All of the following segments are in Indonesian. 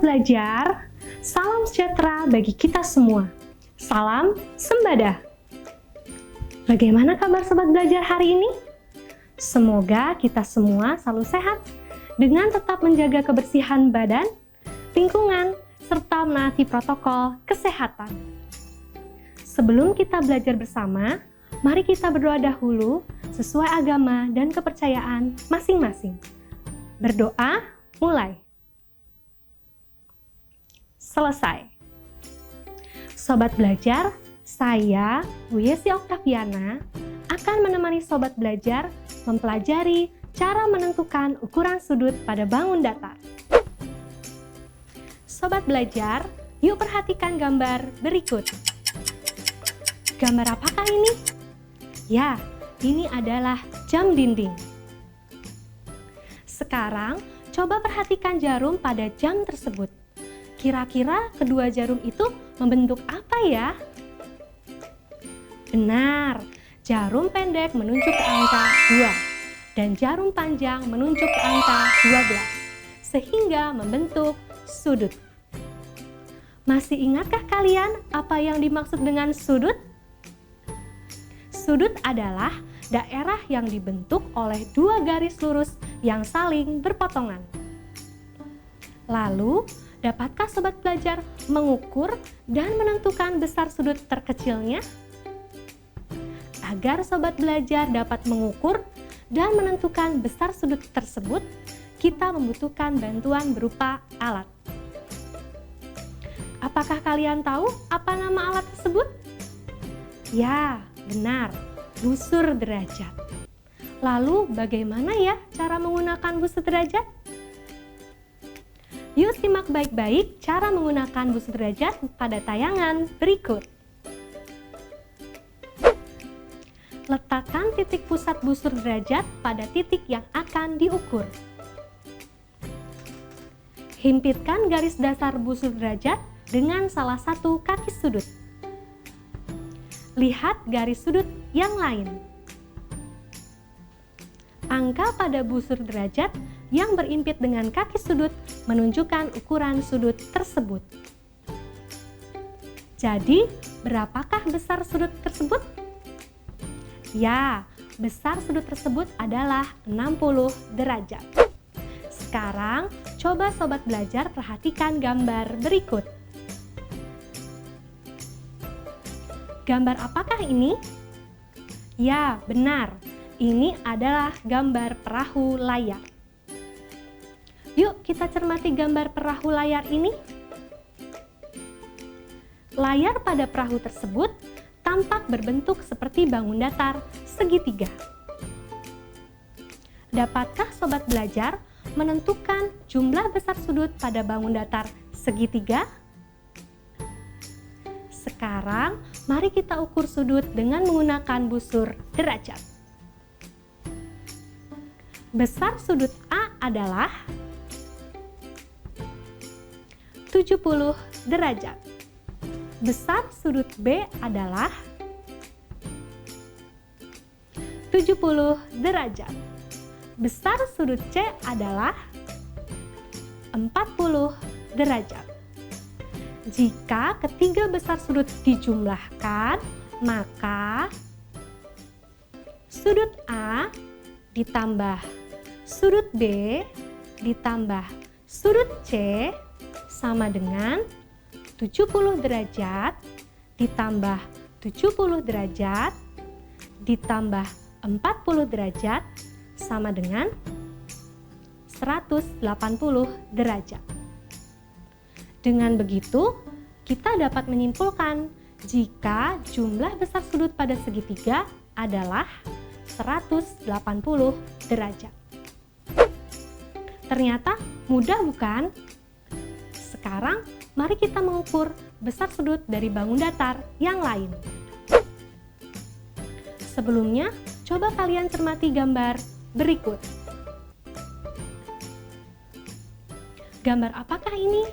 belajar, salam sejahtera bagi kita semua. Salam Sembada. Bagaimana kabar sobat belajar hari ini? Semoga kita semua selalu sehat dengan tetap menjaga kebersihan badan, lingkungan, serta menaati protokol kesehatan. Sebelum kita belajar bersama, mari kita berdoa dahulu sesuai agama dan kepercayaan masing-masing. Berdoa, mulai. Selesai. Sobat belajar, saya, Bu Yesi Oktaviana, akan menemani sobat belajar mempelajari cara menentukan ukuran sudut pada bangun datar. Sobat belajar, yuk perhatikan gambar berikut. Gambar apakah ini? Ya, ini adalah jam dinding. Sekarang, coba perhatikan jarum pada jam tersebut. Kira-kira kedua jarum itu membentuk apa ya? Benar, jarum pendek menunjuk ke angka 2 dan jarum panjang menunjuk ke angka 12, sehingga membentuk sudut. Masih ingatkah kalian apa yang dimaksud dengan sudut? Sudut adalah daerah yang dibentuk oleh dua garis lurus yang saling berpotongan. Lalu, dapatkah sobat belajar mengukur dan menentukan besar sudut terkecilnya? Agar sobat belajar dapat mengukur dan menentukan besar sudut tersebut, kita membutuhkan bantuan berupa alat. Apakah kalian tahu apa nama alat tersebut? Ya, benar, busur derajat. Lalu bagaimana ya cara menggunakan busur derajat? Yuk simak baik-baik cara menggunakan busur derajat pada tayangan berikut. Letakkan titik pusat busur derajat pada titik yang akan diukur. Himpitkan garis dasar busur derajat dengan salah satu kaki sudut. Lihat garis sudut yang lain. Angka pada busur derajat yang berimpit dengan kaki sudut menunjukkan ukuran sudut tersebut. Jadi, berapakah besar sudut tersebut? Ya, besar sudut tersebut adalah 60 derajat. Sekarang, coba sobat belajar perhatikan gambar berikut. Gambar apakah ini? Ya, benar. Ini adalah gambar perahu layar. Yuk kita cermati gambar perahu layar ini. Layar pada perahu tersebut tampak berbentuk seperti bangun datar segitiga. Dapatkah sobat belajar menentukan jumlah besar sudut pada bangun datar segitiga? Sekarang, mari kita ukur sudut dengan menggunakan busur derajat. Besar sudut A adalah 70 derajat. Besar sudut B adalah 70 derajat. Besar sudut C adalah 40 derajat. Jika ketiga besar sudut dijumlahkan, maka sudut A ditambah sudut B ditambah sudut C sama dengan 70 derajat ditambah 70 derajat ditambah 40 derajat sama dengan 180 derajat. Dengan begitu, kita dapat menyimpulkan jika jumlah besar sudut pada segitiga adalah 180 derajat. Ternyata mudah bukan? Sekarang, mari kita mengukur besar sudut dari bangun datar yang lain. Sebelumnya, coba kalian cermati gambar berikut. Gambar apakah ini?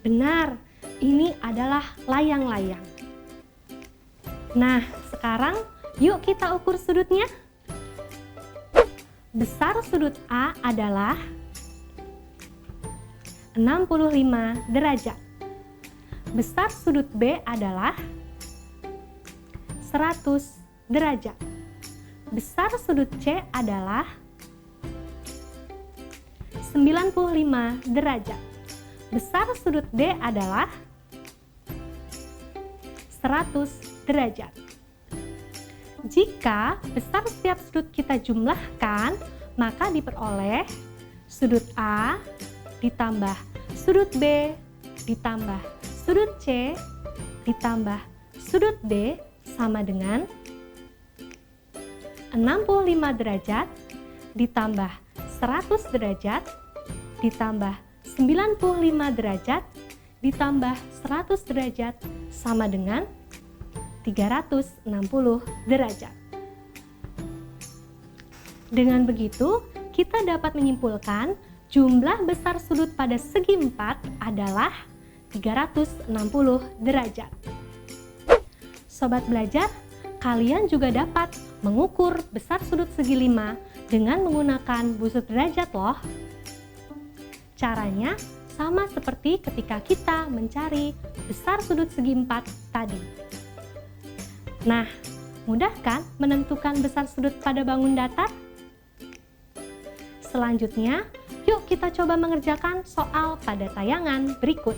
Benar, ini adalah layang-layang. Nah, sekarang yuk kita ukur sudutnya. Besar sudut A adalah 65 derajat. Besar sudut B adalah 100 derajat. Besar sudut C adalah 95 derajat. Besar sudut D adalah 100 derajat. Jika besar setiap sudut kita jumlahkan, maka diperoleh sudut A ditambah sudut B ditambah sudut C ditambah sudut D sama dengan 65 derajat ditambah 100 derajat ditambah 95 derajat ditambah 100 derajat sama dengan 360 derajat. Dengan begitu, kita dapat menyimpulkan jumlah besar sudut pada segi 4 adalah 360 derajat. Sobat belajar, kalian juga dapat mengukur besar sudut segi 5 dengan menggunakan busur derajat loh. Caranya sama seperti ketika kita mencari besar sudut segi 4 tadi. Nah, mudah kan menentukan besar sudut pada bangun datar? Selanjutnya, yuk kita coba mengerjakan soal pada tayangan berikut.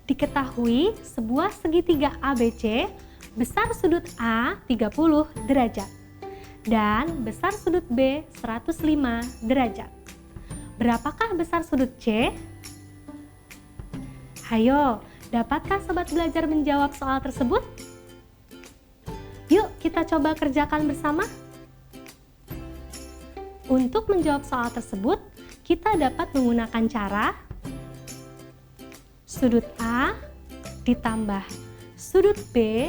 Diketahui sebuah segitiga ABC besar sudut A 30 derajat dan besar sudut B 105 derajat. Berapakah besar sudut C? Hayo, dapatkah sobat belajar menjawab soal tersebut? Yuk kita coba kerjakan bersama. Untuk menjawab soal tersebut, kita dapat menggunakan cara sudut A ditambah sudut B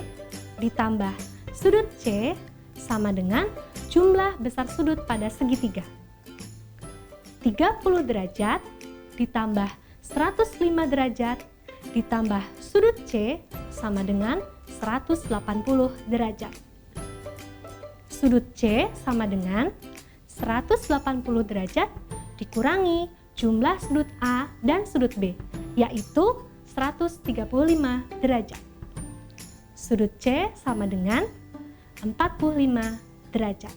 ditambah sudut C sama dengan jumlah besar sudut pada segitiga. 30 derajat ditambah 105 derajat ditambah sudut C sama dengan 180 derajat. Sudut C sama dengan 180 derajat dikurangi jumlah sudut A dan sudut B, yaitu 135 derajat. Sudut C sama dengan 45 derajat.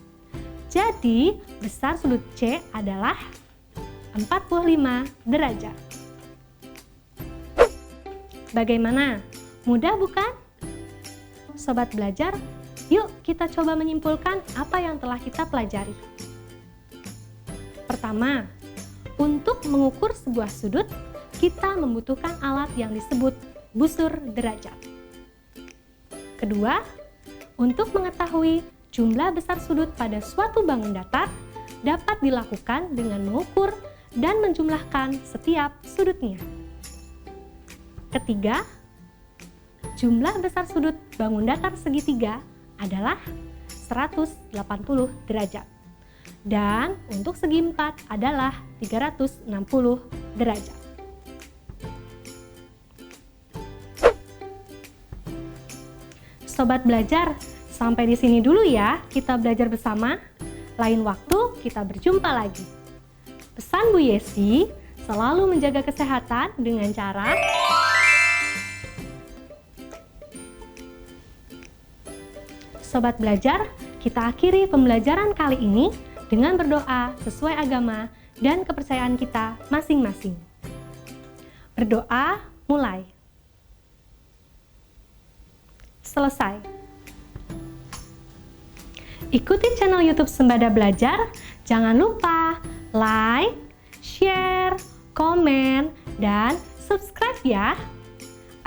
Jadi, besar sudut C adalah 45 derajat. Bagaimana? Mudah bukan? Sobat belajar, yuk kita coba menyimpulkan apa yang telah kita pelajari. Pertama, untuk mengukur sebuah sudut, kita membutuhkan alat yang disebut busur derajat. Kedua, untuk mengetahui jumlah besar sudut pada suatu bangun datar dapat dilakukan dengan mengukur dan menjumlahkan setiap sudutnya. Ketiga, jumlah besar sudut bangun datar segitiga adalah 180 derajat. Dan untuk segi 4 adalah 360 derajat. Sobat belajar, sampai di sini dulu ya kita belajar bersama. Lain waktu kita berjumpa lagi. Pesan Bu Yesi, selalu menjaga kesehatan dengan cara Sobat belajar, kita akhiri pembelajaran kali ini dengan berdoa sesuai agama dan kepercayaan kita masing-masing. Berdoa mulai. Selesai. Ikuti channel YouTube Sembada Belajar. Jangan lupa like, share, komen, dan subscribe ya,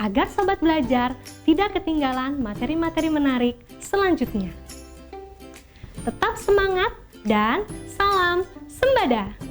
agar sobat belajar tidak ketinggalan materi-materi menarik selanjutnya. Tetap semangat dan salam sembada!